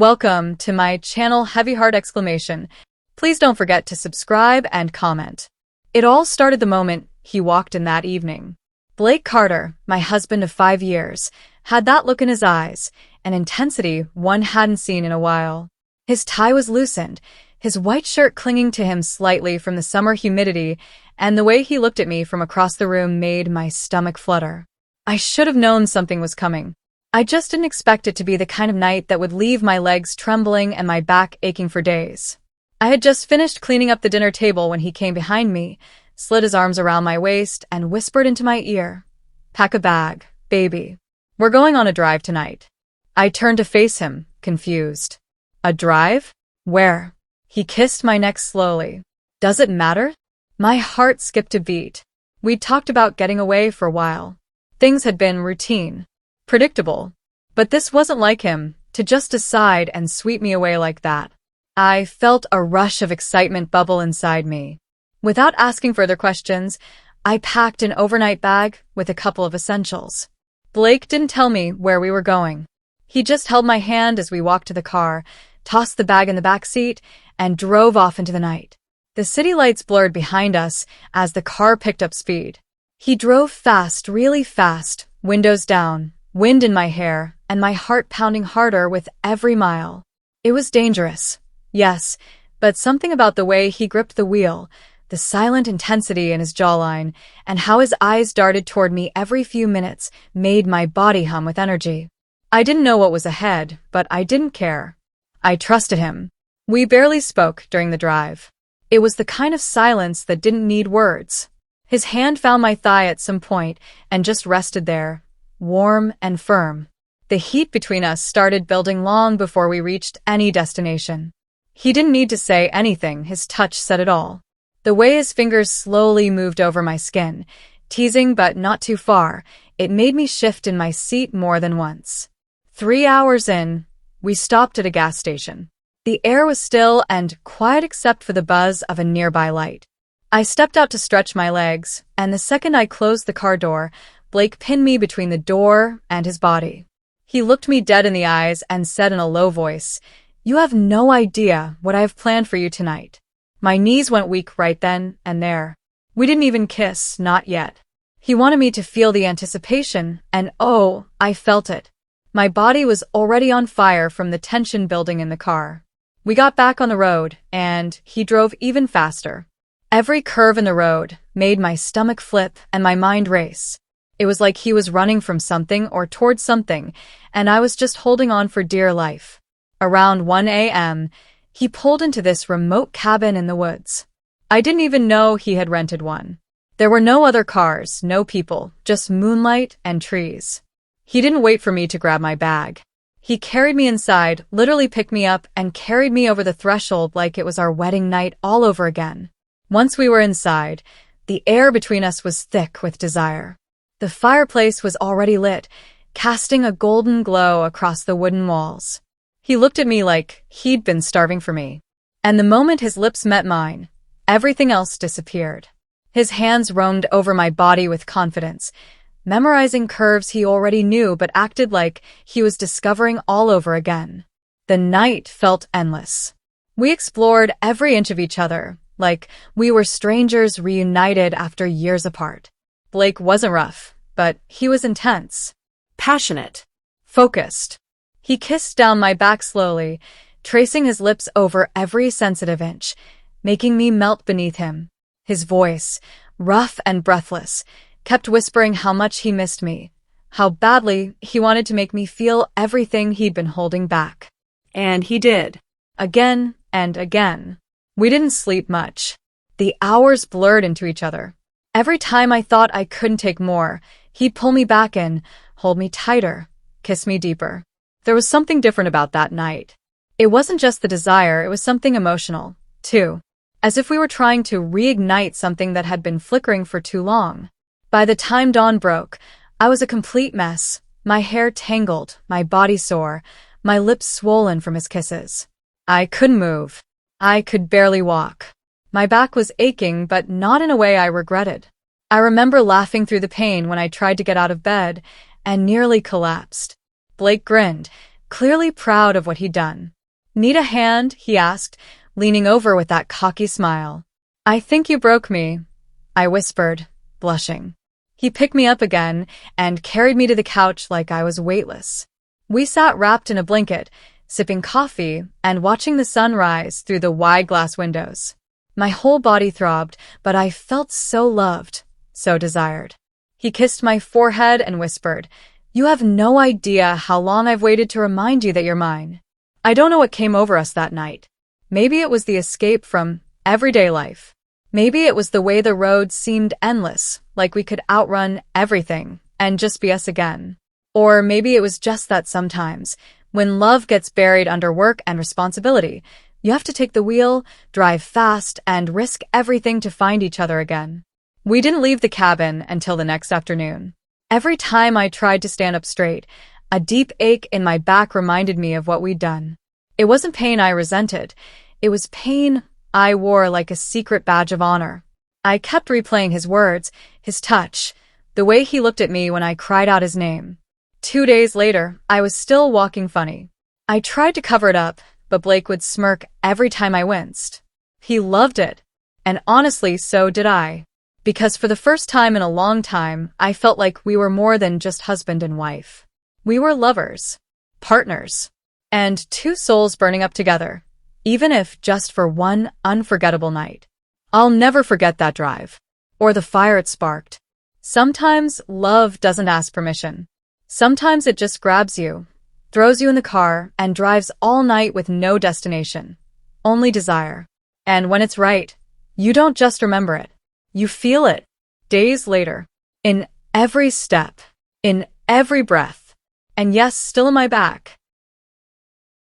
Welcome to my channel Heavy Heart exclamation. Please don't forget to subscribe and comment. It all started the moment he walked in that evening. Blake Carter, my husband of 5 years, had that look in his eyes, an intensity one hadn't seen in a while. His tie was loosened, his white shirt clinging to him slightly from the summer humidity, and the way he looked at me from across the room made my stomach flutter. I should have known something was coming. I just didn't expect it to be the kind of night that would leave my legs trembling and my back aching for days. I had just finished cleaning up the dinner table when he came behind me, slid his arms around my waist, and whispered into my ear, "Pack a bag, baby. We're going on a drive tonight." I turned to face him, confused. "A drive? Where?" He kissed my neck slowly. "Does it matter?" My heart skipped a beat. We'd talked about getting away for a while. Things had been routine. Predictable. But this wasn't like him, to just decide and sweep me away like that. I felt a rush of excitement bubble inside me. Without asking further questions, I packed an overnight bag with a couple of essentials. Blake didn't tell me where we were going. He just held my hand as we walked to the car, tossed the bag in the back seat, and drove off into the night. The city lights blurred behind us as the car picked up speed. He drove fast, really fast, windows down, wind in my hair, and my heart pounding harder with every mile. It was dangerous, yes, but something about the way he gripped the wheel, the silent intensity in his jawline, and how his eyes darted toward me every few minutes made my body hum with energy. I didn't know what was ahead, but I didn't care. I trusted him. We barely spoke during the drive. It was the kind of silence that didn't need words. His hand found my thigh at some point and just rested there, warm and firm. The heat between us started building long before we reached any destination. He didn't need to say anything, his touch said it all. The way his fingers slowly moved over my skin, teasing but not too far, it made me shift in my seat more than once. 3 hours in, we stopped at a gas station. The air was still and quiet except for the buzz of a nearby light. I stepped out to stretch my legs, and the second I closed the car door, Blake pinned me between the door and his body. He looked me dead in the eyes and said in a low voice, "You have no idea what I have planned for you tonight." My knees went weak right then and there. We didn't even kiss, not yet. He wanted me to feel the anticipation, and oh, I felt it. My body was already on fire from the tension building in the car. We got back on the road, and he drove even faster. Every curve in the road made my stomach flip and my mind race. It was like he was running from something or towards something, and I was just holding on for dear life. Around 1 a.m., he pulled into this remote cabin in the woods. I didn't even know he had rented one. There were no other cars, no people, just moonlight and trees. He didn't wait for me to grab my bag. He carried me inside, literally picked me up, and carried me over the threshold like it was our wedding night all over again. Once we were inside, the air between us was thick with desire. The fireplace was already lit, casting a golden glow across the wooden walls. He looked at me like he'd been starving for me. And the moment his lips met mine, everything else disappeared. His hands roamed over my body with confidence, memorizing curves he already knew but acted like he was discovering all over again. The night felt endless. We explored every inch of each other, like we were strangers reunited after years apart. Blake wasn't rough, but he was intense, passionate, focused. He kissed down my back slowly, tracing his lips over every sensitive inch, making me melt beneath him. His voice, rough and breathless, kept whispering how much he missed me, how badly he wanted to make me feel everything he'd been holding back. And he did. Again and again. We didn't sleep much. The hours blurred into each other. Every time I thought I couldn't take more, he'd pull me back in, hold me tighter, kiss me deeper. There was something different about that night. It wasn't just the desire, it was something emotional, too. As if we were trying to reignite something that had been flickering for too long. By the time dawn broke, I was a complete mess, my hair tangled, my body sore, my lips swollen from his kisses. I couldn't move. I could barely walk. My back was aching, but not in a way I regretted. I remember laughing through the pain when I tried to get out of bed and nearly collapsed. Blake grinned, clearly proud of what he'd done. "Need a hand?" he asked, leaning over with that cocky smile. "I think you broke me," I whispered, blushing. He picked me up again and carried me to the couch like I was weightless. We sat wrapped in a blanket, sipping coffee and watching the sun rise through the wide glass windows. My whole body throbbed, but I felt so loved, so desired. He kissed my forehead and whispered, "You have no idea how long I've waited to remind you that you're mine." I don't know what came over us that night. Maybe it was the escape from everyday life. Maybe it was the way the road seemed endless, like we could outrun everything and just be us again. Or maybe it was just that sometimes, when love gets buried under work and responsibility, you have to take the wheel, drive fast, and risk everything to find each other again. We didn't leave the cabin until the next afternoon. Every time I tried to stand up straight, a deep ache in my back reminded me of what we'd done. It wasn't pain I resented. It was pain I wore like a secret badge of honor. I kept replaying his words, his touch, the way he looked at me when I cried out his name. 2 days later, I was still walking funny. I tried to cover it up, but Blake would smirk every time I winced. He loved it. And honestly, so did I. Because for the first time in a long time, I felt like we were more than just husband and wife. We were lovers, partners, and two souls burning up together, even if just for one unforgettable night. I'll never forget that drive, or the fire it sparked. Sometimes love doesn't ask permission. Sometimes it just grabs you, throws you in the car, and drives all night with no destination, only desire. And when it's right, you don't just remember it. You feel it, days later, in every step, in every breath, and yes, still in my back.